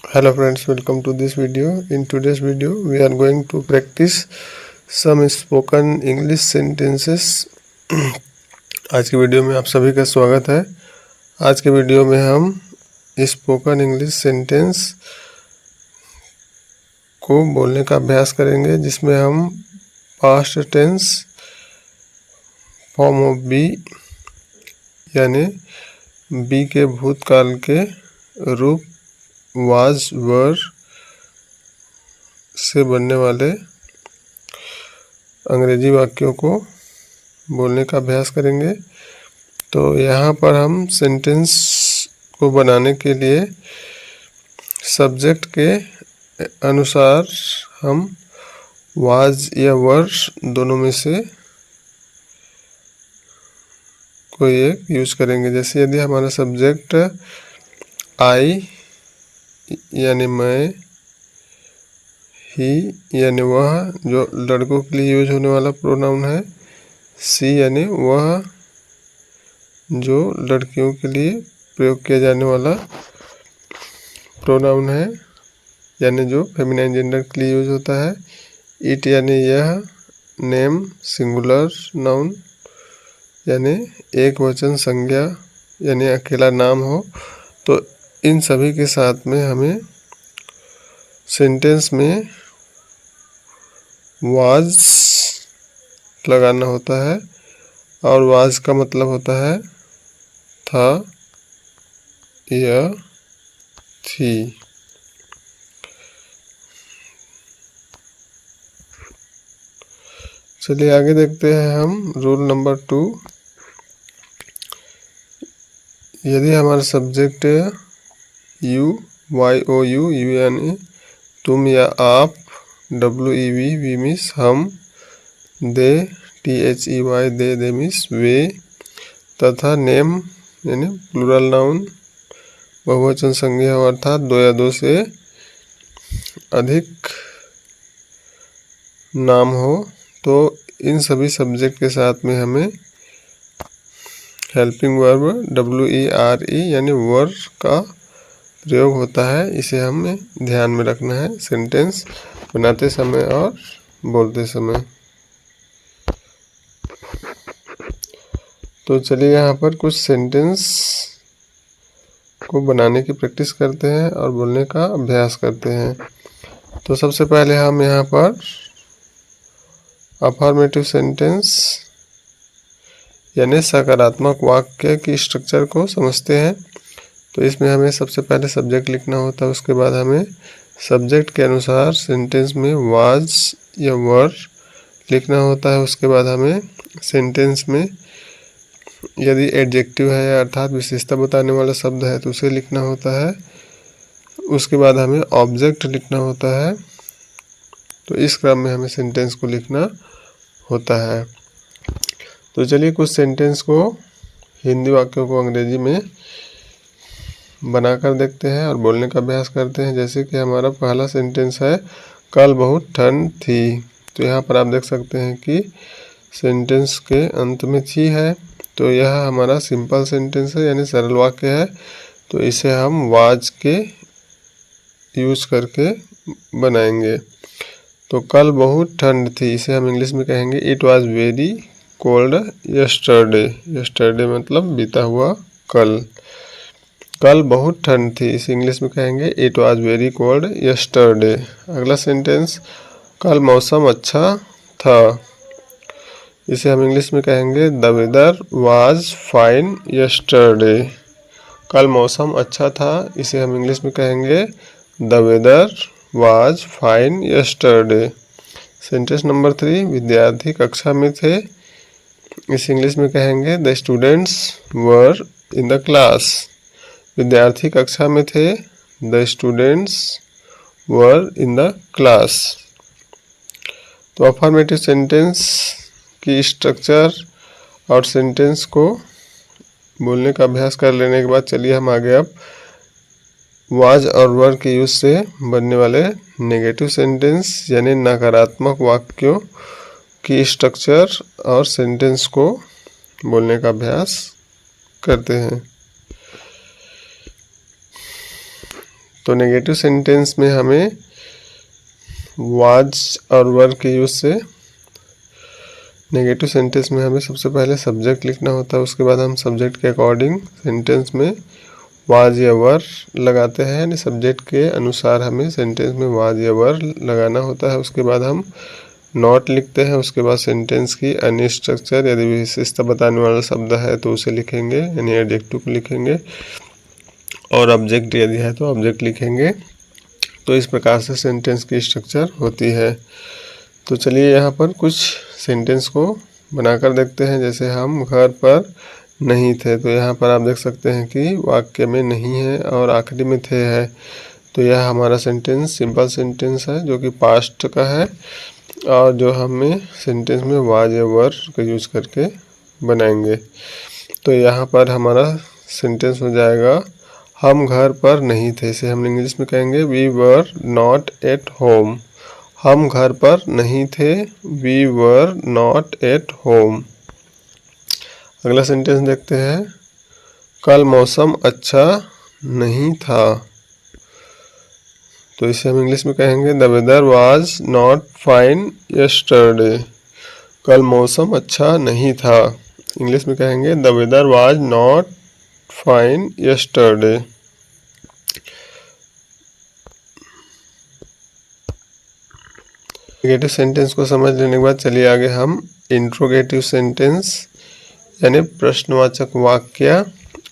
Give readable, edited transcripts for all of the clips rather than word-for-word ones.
Hello friends, welcome to this video. In today's video we are going to practice some spoken English sentences. आज की video में आप सभी का स्वागत है। आज के वीडियो में हम स्पोकन इंग्लिश सेंटेंस को बोलने का अभ्यास करेंगे, जिसमें हम past tense form of be यानी बी के भूतकाल के रूप वाज वर से बनने वाले अंग्रेजी वाक्यों को बोलने का अभ्यास करेंगे। तो यहाँ पर हम सेंटेंस को बनाने के लिए सब्जेक्ट के अनुसार हम वाज या वर दोनों में से कोई एक यूज करेंगे। जैसे यदि हमारा सब्जेक्ट आई यानी मैं, ही यानी वह जो लड़कों के लिए यूज होने वाला प्रोनाउन है, सी यानी वह जो लड़कियों के लिए प्रयोग किया जाने वाला प्रोनाउन है यानी जो फेमिनाइन जेंडर के लिए यूज होता है, इट यानी यह, नेम सिंगुलर नाउन यानी एक वचन संज्ञा यानी अकेला नाम हो। तो इन सभी के साथ में हमें सेंटेंस में वाज लगाना होता है, और वाज का मतलब होता है था या थी। चलिए आगे देखते हैं हम रूल नंबर 2। यदि हमारा सब्जेक्ट यू YOU यू यानी तुम या आप, WEV मीन्स हम, दे THEY दे मीन्स वे, तथा नेम यानी प्लूरल नाउन बहुवचन संज्ञा हो अर्थात दो या दो से अधिक नाम हो, तो इन सभी सब्जेक्ट के साथ में हमें हेल्पिंग वर्ब WERE यानी वर का प्रयोग होता है। इसे हमें ध्यान में रखना है सेंटेंस बनाते समय और बोलते समय। तो चलिए यहाँ पर कुछ सेंटेंस को बनाने की प्रैक्टिस करते हैं और बोलने का अभ्यास करते हैं। तो सबसे पहले हम यहाँ पर अफर्मेटिव सेंटेंस यानी सकारात्मक वाक्य की स्ट्रक्चर को समझते हैं। तो इसमें हमें सबसे पहले सब्जेक्ट लिखना होता है, उसके बाद हमें सब्जेक्ट के अनुसार सेंटेंस में वाज या वर लिखना होता है। उसके बाद हमें सेंटेंस में यदि एडजेक्टिव है अर्थात विशेषता बताने वाला शब्द है तो उसे लिखना होता है। उसके बाद हमें ऑब्जेक्ट लिखना होता है। तो इस क्रम में हमें सेंटेंस को लिखना होता है। तो चलिए कुछ सेंटेंस को, हिंदी वाक्यों को अंग्रेजी में बनाकर देखते हैं और बोलने का अभ्यास करते हैं। जैसे कि हमारा पहला सेंटेंस है, कल बहुत ठंड थी। तो यहाँ पर आप देख सकते हैं कि सेंटेंस के अंत में थी है, तो यह हमारा सिंपल सेंटेंस है यानी सरल वाक्य है। तो इसे हम वाज के यूज करके बनाएंगे। तो कल बहुत ठंड थी, इसे हम इंग्लिश में कहेंगे it was very cold yesterday. Yesterday मतलब बीता हुआ कल। कल बहुत ठंड थी, इसे इंग्लिश में कहेंगे it was very cold yesterday. अगला सेंटेंस, कल मौसम अच्छा था। इसे हम इंग्लिश में कहेंगे the weather was fine yesterday. कल मौसम अच्छा था, इसे हम इंग्लिश में कहेंगे the weather was fine yesterday. Sentence number 3, विद्यार्थी कक्षा में थे। इसे इंग्लिश में कहेंगे the students were in the class. विद्यार्थी कक्षा में थे, the students were in the class. तो अफर्मेटिव सेंटेंस की स्ट्रक्चर और सेंटेंस को बोलने का अभ्यास कर लेने के बाद चलिए हम आगे अब वाज और वर के यूज से बनने वाले नेगेटिव सेंटेंस यानी नकारात्मक वाक्यों की स्ट्रक्चर और सेंटेंस को बोलने का अभ्यास करते हैं। तो नेगेटिव सेंटेंस में हमें वाज और वर के यूज से नेगेटिव सेंटेंस में हमें सबसे पहले सब्जेक्ट लिखना होता है, उसके बाद हम सब्जेक्ट के अकॉर्डिंग सेंटेंस में वाज या वर लगाते हैं, यानी सब्जेक्ट के अनुसार हमें सेंटेंस में वाज या वर लगाना होता है। उसके बाद हम नॉट लिखते हैं, उसके बाद सेंटेंस की अन्य स्ट्रक्चर, यदि विशेषता बताने वाला शब्द है तो उसे लिखेंगे, यानी एडजेक्टिव को लिखेंगे, और ऑब्जेक्ट यदि है तो ऑब्जेक्ट लिखेंगे। तो इस प्रकार से सेंटेंस की स्ट्रक्चर होती है। तो चलिए यहाँ पर कुछ सेंटेंस को बनाकर देखते हैं। जैसे हम घर पर नहीं थे, तो यहाँ पर आप देख सकते हैं कि वाक्य में नहीं है और आखिरी में थे है। तो यह हमारा सेंटेंस सिंपल सेंटेंस है जो कि पास्ट का है, और जो हमें सेंटेंस में वाज या वर का यूज करके बनाएंगे। तो यहाँ पर हमारा सेंटेंस हो जाएगा हम घर पर नहीं थे। इसे हम इंग्लिश में कहेंगे we were not at home. हम घर पर नहीं थे, we were not at home. अगला सेंटेंस देखते हैं, कल मौसम अच्छा नहीं था। तो इसे हम इंग्लिश में कहेंगे the weather was not fine yesterday. कल मौसम अच्छा नहीं था, इंग्लिश में कहेंगे the weather was not fine yesterday. Negative sentence को समझ लेने के बाद चलिए आगे हम इंट्रोगेटिव सेंटेंस यानी प्रश्नवाचक वाक्य,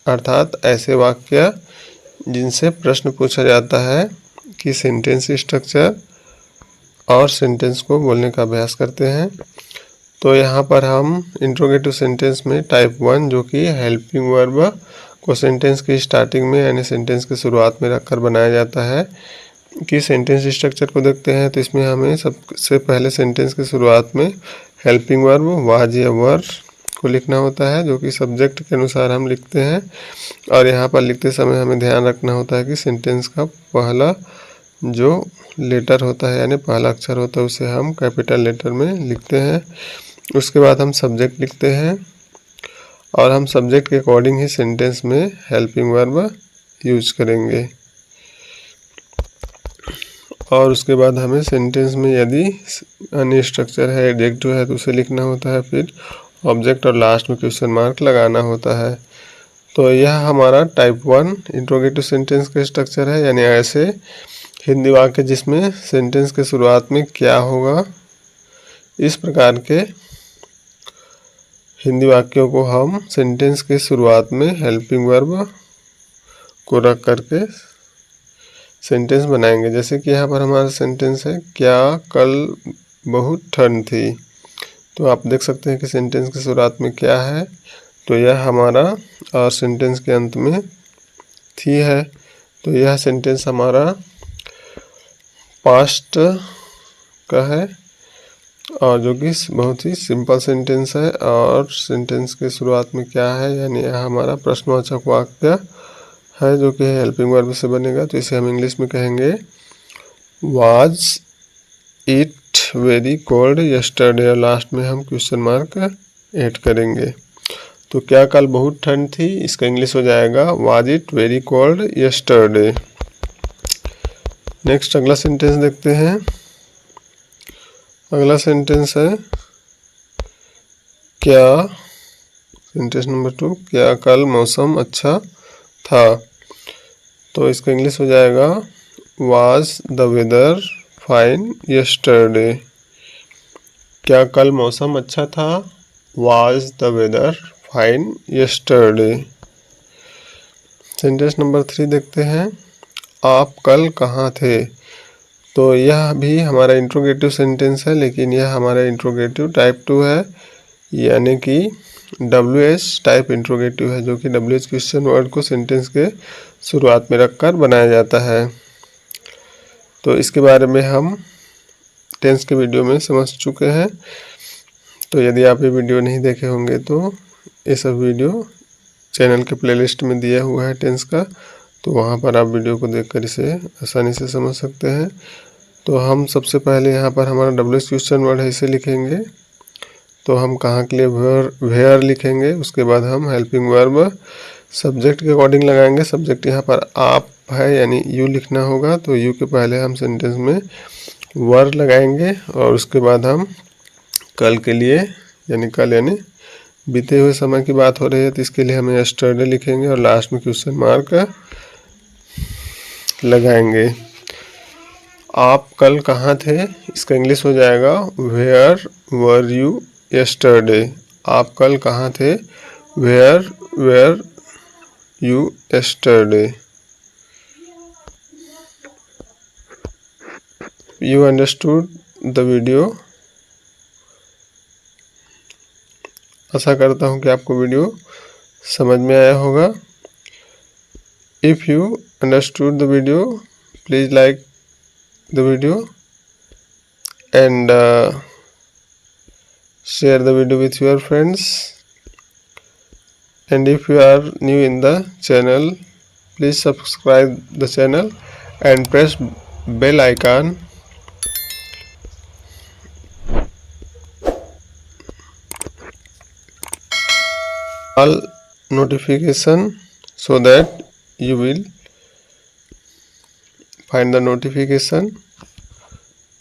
अर्थात ऐसे वाक्य जिनसे प्रश्न पूछा जाता है कि सेंटेंस स्ट्रक्चर और सेंटेंस को बोलने का अभ्यास करते हैं। तो यहाँ पर हम इंट्रोगेटिव सेंटेंस में टाइप 1 जो कि हेल्पिंग वर्ब को सेंटेंस की स्टार्टिंग में यानी सेंटेंस की शुरुआत में रखकर बनाया जाता है कि सेंटेंस स्ट्रक्चर को देखते हैं। तो इसमें हमें सबसे पहले सेंटेंस की शुरुआत में हेल्पिंग वर्ब वाज या वर को लिखना होता है, जो कि सब्जेक्ट के अनुसार हम लिखते हैं। और यहाँ पर लिखते समय हमें ध्यान रखना होता है कि सेंटेंस का पहला जो लेटर होता है यानी पहला अक्षर होता है उसे हम कैपिटल लेटर में लिखते हैं। उसके बाद हम सब्जेक्ट लिखते हैं और हम सब्जेक्ट के अकॉर्डिंग ही सेंटेंस में हेल्पिंग वर्ब यूज करेंगे। और उसके बाद हमें सेंटेंस में यदि अन्य स्ट्रक्चर है, एडजेक्टिव है, तो उसे लिखना होता है, फिर ऑब्जेक्ट और लास्ट में क्वेश्चन मार्क लगाना होता है। तो यह हमारा टाइप 1 इंट्रोगेटिव सेंटेंस का स्ट्रक्चर है, यानी ऐसे हिंदी वाक्य जिसमें सेंटेंस के शुरुआत में क्या होगा, इस प्रकार के हिंदी वाक्यों को हम सेंटेंस के शुरुआत में हेल्पिंग वर्ब को रख करके सेंटेंस बनाएंगे। जैसे कि यहाँ पर हमारा सेंटेंस है, क्या कल बहुत ठंड थी। तो आप देख सकते हैं कि सेंटेंस की शुरुआत में क्या है, तो यह हमारा, और सेंटेंस के अंत में थी है। तो यह सेंटेंस हमारा पास्ट का है और जो कि बहुत ही सिंपल सेंटेंस है। और सेंटेंस के शुरुआत में क्या है, यानी यह हमारा प्रश्नवाचक वाक्य है जो कि हेल्पिंग वर्ब से बनेगा। तो इसे हम इंग्लिश में कहेंगे was it very cold yesterday, और लास्ट में हम क्वेश्चन मार्क ऐड करेंगे। तो क्या कल बहुत ठंड थी, इसका इंग्लिश हो जाएगा was it very cold yesterday. Next अगला सेंटेंस देखते हैं। अगला सेंटेंस है क्या, सेंटेंस नंबर 2, क्या कल मौसम अच्छा था। तो इसका इंग्लिश हो जाएगा was the weather fine yesterday. क्या कल मौसम अच्छा था, was the weather fine yesterday. Sentence number 3 देखते हैं, आप कल कहाँ थे। तो यह भी हमारा इंट्रोगेटिव सेंटेंस है, लेकिन यह हमारा इंट्रोगेटिव टाइप 2 है, यानी कि WH टाइप इंट्रोगेटिव है, जो कि WH क्वेश्चन वर्ड को सेंटेंस के शुरुआत में रखकर बनाया जाता है। तो इसके बारे में हम टेंस के वीडियो में समझ चुके हैं। तो यदि आप ये वीडियो नहीं देखे होंगे तो ये सब वीडियो चैनल के प्लेलिस्ट में दिया हुआ है टेंस का, तो वहाँ पर आप वीडियो को देखकर इसे आसानी से समझ सकते हैं। तो हम सबसे पहले यहाँ पर हमारा WH क्वेश्चन वर्ड है, इसे लिखेंगे। तो हम कहाँ के लिए वेयर लिखेंगे, उसके बाद हम हेल्पिंग वर्ब सब्जेक्ट के अकॉर्डिंग लगाएंगे। सब्जेक्ट यहाँ पर आप है यानी यू लिखना होगा, तो यू के पहले हम सेंटेंस में वर लगाएंगे और उसके बाद हम कल के लिए यानी कल यानी बीते हुए समय की बात हो रही है तो इसके लिए हमें यस्टरडे लिखेंगे और लास्ट में क्वेश्चन मार्क लगाएंगे। आप कल कहाँ थे, इसका इंग्लिश हो जाएगा वेयर वर यू यस्टरडे। आप कल कहाँ थे, where were you yesterday. You understood the video। आशा करता हूँ कि आपको वीडियो समझ में आया होगा। If you understood the video, please like the video and share the video with your friends. And if you are new in the channel, please subscribe the channel and press bell icon all notification so that you will find the notification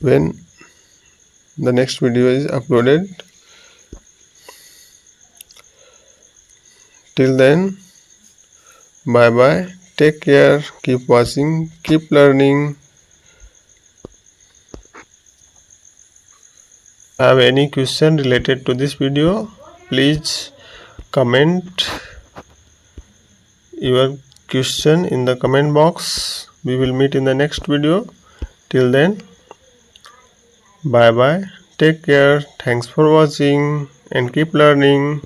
when the next video is uploaded. Till then, bye bye, take care, keep watching, keep learning. Have any question related to this video, please comment your question in the comment box. We will meet in the next video. Till then, bye bye, take care, thanks for watching and keep learning.